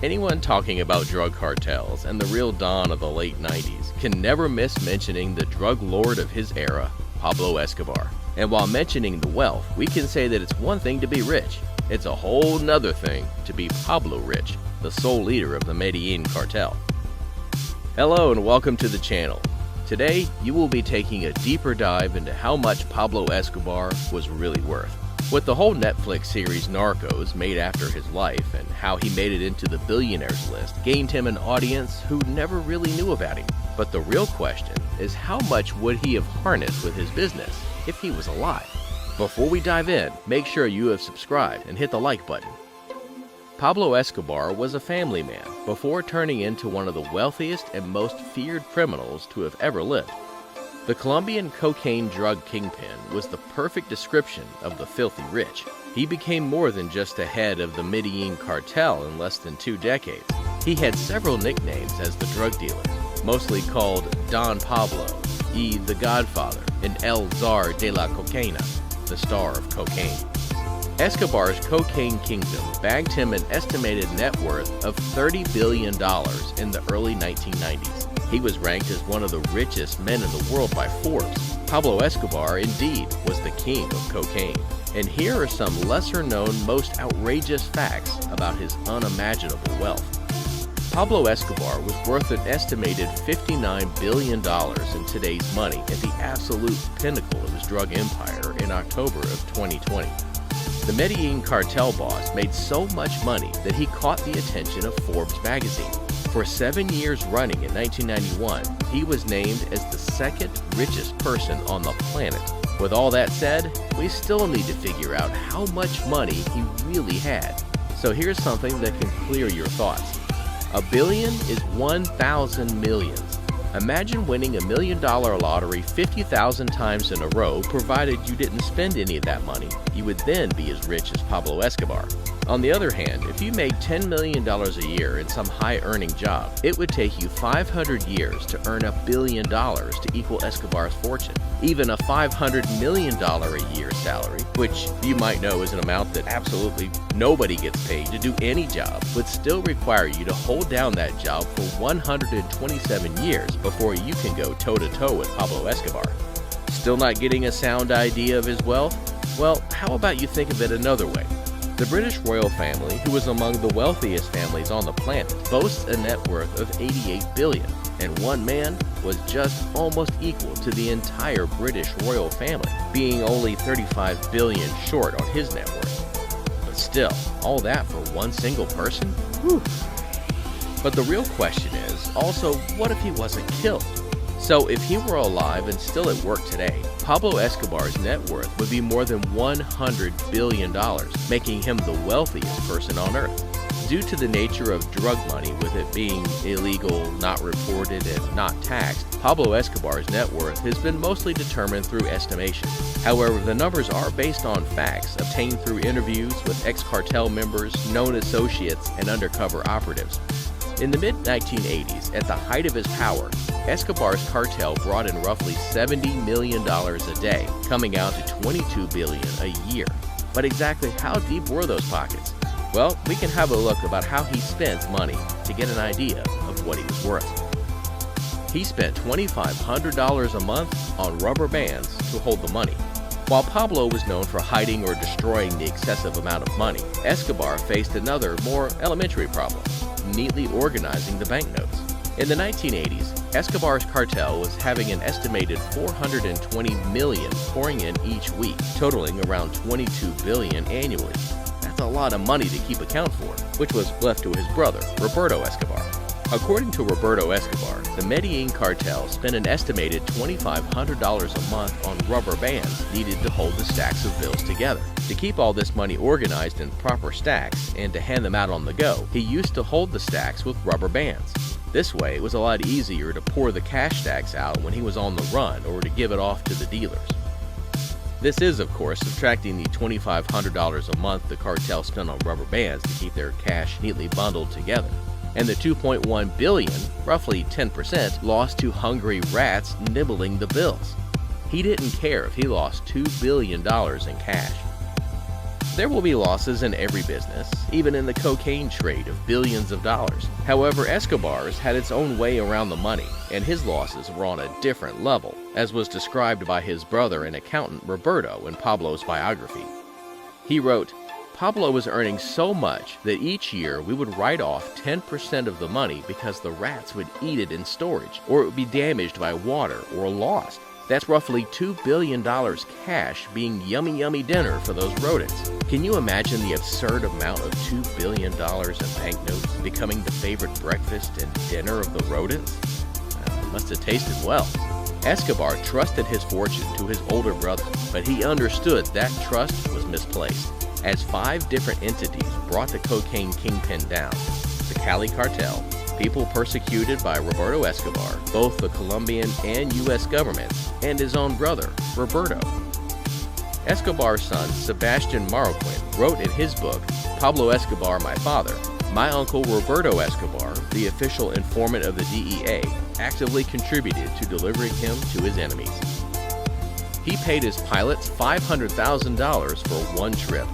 Anyone talking about drug cartels and the real dawn of the late 90s can never miss mentioning the drug lord of his era, Pablo Escobar. And while mentioning the wealth, we can say that it's one thing to be rich. It's a whole nother thing to be Pablo Rich, the sole leader of the Medellin cartel. Hello and welcome to the channel. Today, you will be taking a deeper dive into how much Pablo Escobar was really worth. With the whole Netflix series Narcos made after his life and how he made it into the billionaires list gained him an audience who never really knew about him. But the real question is, how much would he have harnessed with his business if he was alive? Before we dive in, make sure you have subscribed and hit the like button. Pablo Escobar was a family man before turning into one of the wealthiest and most feared criminals to have ever lived. The Colombian cocaine drug kingpin was the perfect description of the filthy rich. He became more than just a head of the Medellin cartel in less than 2 decades. He had several nicknames as the drug dealer, mostly called Don Pablo, the Godfather, and El Zar de la Cocaína, the star of cocaine. Escobar's cocaine kingdom bagged him an estimated net worth of $30 billion in the early 1990s. He was ranked as one of the richest men in the world by Forbes. Pablo Escobar indeed was the king of cocaine. And here are some lesser-known, most outrageous facts about his unimaginable wealth. Pablo Escobar was worth an estimated $59 billion in today's money at the absolute pinnacle of his drug empire in October of 2020. The Medellin cartel boss made so much money that he caught the attention of Forbes magazine. For 7 years running in 1991, he was named as the second richest person on the planet. With all that said, we still need to figure out how much money he really had. So here's something that can clear your thoughts. A billion is 1,000 millions. Imagine winning $1 million lottery 50,000 times in a row, provided you didn't spend any of that money. You would then be as rich as Pablo Escobar. On the other hand, if you made $10 million a year in some high-earning job, it would take you 500 years to earn $1 billion to equal Escobar's fortune. Even a $500 million a year salary, which you might know is an amount that absolutely nobody gets paid to do any job, would still require you to hold down that job for 127 years before you can go toe-to-toe with Pablo Escobar. Still not getting a sound idea of his wealth? Well, how about you think of it another way? The British royal family, who is among the wealthiest families on the planet, boasts a net worth of $88 billion, and one man was just almost equal to the entire British royal family, being only $35 billion short on his net worth. But still, all that for one single person? Whew. But the real question is, also, what if he wasn't killed? So if he were alive and still at work today, Pablo Escobar's net worth would be more than $100 billion, making him the wealthiest person on earth. Due to the nature of drug money, with it being illegal, not reported, and not taxed, Pablo Escobar's net worth has been mostly determined through estimation. However, the numbers are based on facts obtained through interviews with ex-cartel members, known associates, and undercover operatives. In the mid-1980s, at the height of his power, Escobar's cartel brought in roughly $70 million a day, coming out to $22 billion a year. But exactly how deep were those pockets? Well, we can have a look about how he spent money to get an idea of what he was worth. He spent $2,500 a month on rubber bands to hold the money. While Pablo was known for hiding or destroying the excessive amount of money, Escobar faced another, more elementary problem: neatly organizing the banknotes. In the 1980s, Escobar's cartel was having an estimated 420 million pouring in each week, totaling around 22 billion annually. That's a lot of money to keep account for, which was left to his brother, Roberto Escobar. According to Roberto Escobar, the Medellin cartel spent an estimated $2,500 a month on rubber bands needed to hold the stacks of bills together. To keep all this money organized in proper stacks and to hand them out on the go, he used to hold the stacks with rubber bands. This way, it was a lot easier to pour the cash stacks out when he was on the run or to give it off to the dealers. This is, of course, subtracting the $2,500 a month the cartel spent on rubber bands to keep their cash neatly bundled together. And the $2.1 billion, roughly 10%, lost to hungry rats nibbling the bills. He didn't care if he lost $2 billion in cash. There will be losses in every business, even in the cocaine trade of billions of dollars. However, Escobar's had its own way around the money, and his losses were on a different level, as was described by his brother and accountant Roberto in Pablo's biography. He wrote, "Pablo was earning so much that each year we would write off 10% of the money because the rats would eat it in storage, or it would be damaged by water or lost. That's roughly $2 billion cash being yummy dinner for those rodents." Can you imagine the absurd amount of $2 billion in banknotes becoming the favorite breakfast and dinner of the rodents? It must have tasted well. Escobar trusted his fortune to his older brother, but he understood that trust was misplaced, as 5 different entities brought the cocaine kingpin down: the Cali cartel, people persecuted by Roberto Escobar, both the Colombian and U.S. governments, and his own brother, Roberto. Escobar's son, Sebastian Marroquin, wrote in his book, Pablo Escobar, My Father, "My uncle Roberto Escobar, the official informant of the DEA, actively contributed to delivering him to his enemies. He paid his pilots $500,000 for one trip."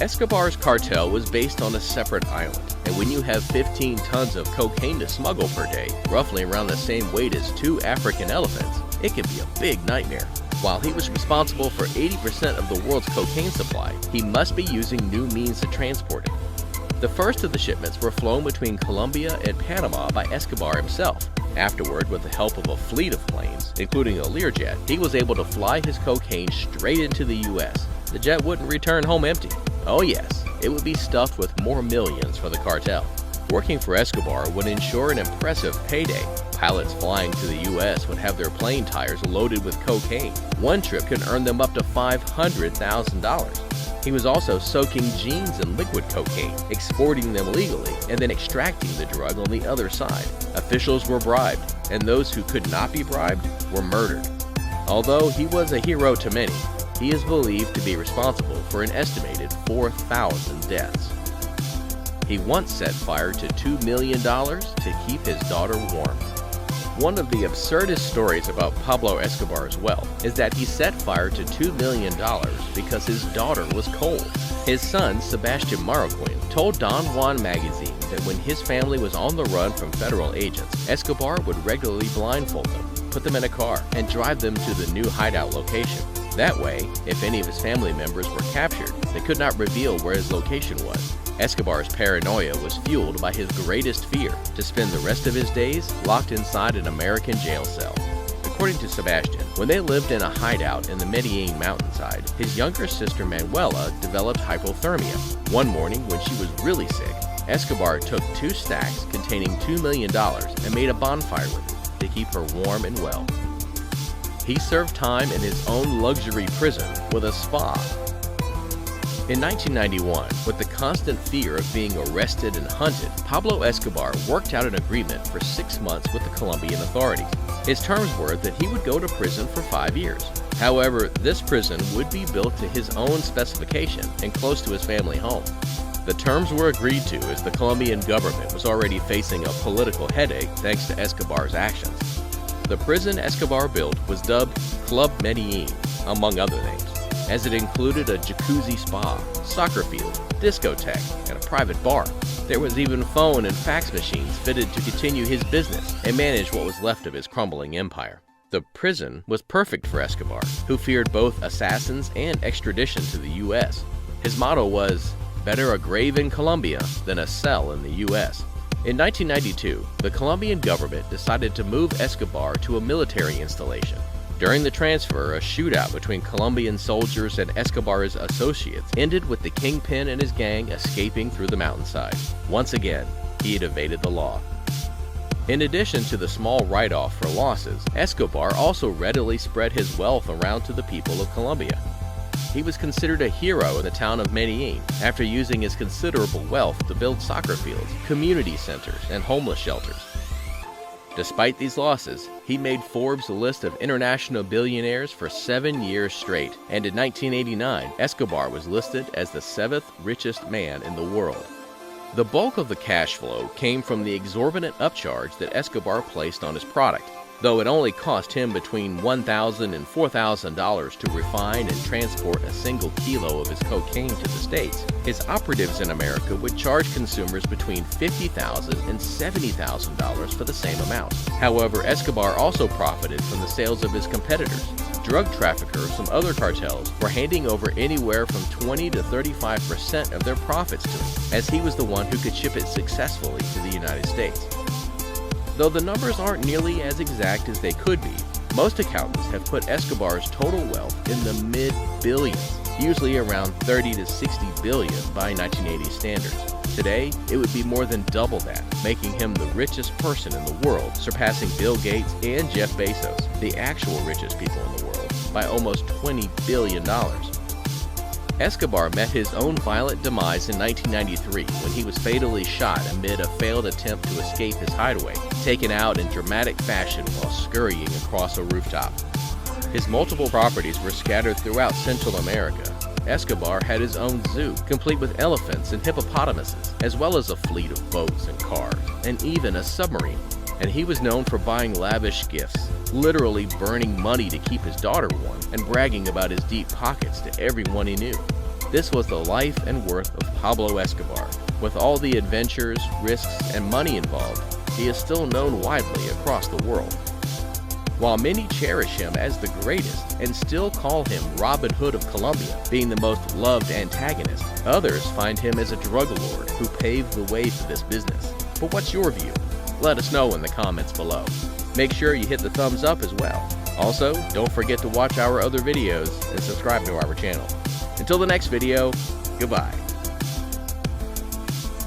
Escobar's cartel was based on a separate island, and when you have 15 tons of cocaine to smuggle per day, roughly around the same weight as 2 African elephants, it can be a big nightmare. While he was responsible for 80% of the world's cocaine supply, he must be using new means to transport it. The first of the shipments were flown between Colombia and Panama by Escobar himself. Afterward, with the help of a fleet of planes, including a Learjet, he was able to fly his cocaine straight into the U.S. The jet wouldn't return home empty. Oh yes, it would be stuffed with more millions for the cartel. Working for Escobar would ensure an impressive payday. Pilots flying to the U.S. would have their plane tires loaded with cocaine. One trip could earn them up to $500,000. He was also soaking jeans in liquid cocaine, exporting them legally, and then extracting the drug on the other side. Officials were bribed, and those who could not be bribed were murdered. Although he was a hero to many, he is believed to be responsible for an estimated 4,000 deaths. He once set fire to $2 million to keep his daughter warm. One of the absurdest stories about Pablo Escobar's wealth is that he set fire to $2 million because his daughter was cold. His son, Sebastian Marroquin, told Don Juan magazine that when his family was on the run from federal agents, Escobar would regularly blindfold them, put them in a car, and drive them to the new hideout location. That way, if any of his family members were captured, they could not reveal where his location was. Escobar's paranoia was fueled by his greatest fear: to spend the rest of his days locked inside an American jail cell. According to Sebastian, when they lived in a hideout in the Medellin mountainside, his younger sister Manuela developed hypothermia. One morning, when she was really sick, Escobar took 2 stacks containing $2 million and made a bonfire with it to keep her warm and well. He served time in his own luxury prison with a spa. In 1991, with the constant fear of being arrested and hunted, Pablo Escobar worked out an agreement for 6 months with the Colombian authorities. His terms were that he would go to prison for 5 years. However, this prison would be built to his own specification and close to his family home. The terms were agreed to as the Colombian government was already facing a political headache thanks to Escobar's actions. The prison Escobar built was dubbed Club Medellin, among other things, as it included a jacuzzi spa, soccer field, discotheque, and a private bar. There was even phone and fax machines fitted to continue his business and manage what was left of his crumbling empire. The prison was perfect for Escobar, who feared both assassins and extradition to the U.S. His motto was, "Better a grave in Colombia than a cell in the U.S." In 1992, the Colombian government decided to move Escobar to a military installation. During the transfer, a shootout between Colombian soldiers and Escobar's associates ended with the kingpin and his gang escaping through the mountainside. Once again, he had evaded the law. In addition to the small write-off for losses, Escobar also readily spread his wealth around to the people of Colombia. He was considered a hero in the town of Medellin after using his considerable wealth to build soccer fields, community centers, and homeless shelters. Despite these losses, he made Forbes' list of international billionaires for 7 years straight, and in 1989, Escobar was listed as the 7th richest man in the world. The bulk of the cash flow came from the exorbitant upcharge that Escobar placed on his product. Though it only cost him between $1,000 and $4,000 to refine and transport a single kilo of his cocaine to the States, his operatives in America would charge consumers between $50,000 and $70,000 for the same amount. However, Escobar also profited from the sales of his competitors. Drug traffickers from other cartels were handing over anywhere from 20 to 35% of their profits to him, as he was the one who could ship it successfully to the United States. Though the numbers aren't nearly as exact as they could be, most accountants have put Escobar's total wealth in the mid-billions, usually around 30 to 60 billion by 1980 standards. Today, it would be more than double that, making him the richest person in the world, surpassing Bill Gates and Jeff Bezos, the actual richest people in the world, by almost $20 billion. Escobar met his own violent demise in 1993 when he was fatally shot amid a failed attempt to escape his hideaway, taken out in dramatic fashion while scurrying across a rooftop. His multiple properties were scattered throughout Central America. Escobar had his own zoo, complete with elephants and hippopotamuses, as well as a fleet of boats and cars, and even a submarine. And he was known for buying lavish gifts, literally burning money to keep his daughter warm, and bragging about his deep pockets to everyone he knew. This was the life and worth of Pablo Escobar. With all the adventures, risks, and money involved, he is still known widely across the world. While many cherish him as the greatest and still call him Robin Hood of Colombia, being the most loved antagonist, others find him as a drug lord who paved the way for this business. But what's your view? Let us know in the comments below. Make sure you hit the thumbs up as well. Also, don't forget to watch our other videos and subscribe to our channel. Until the next video, goodbye.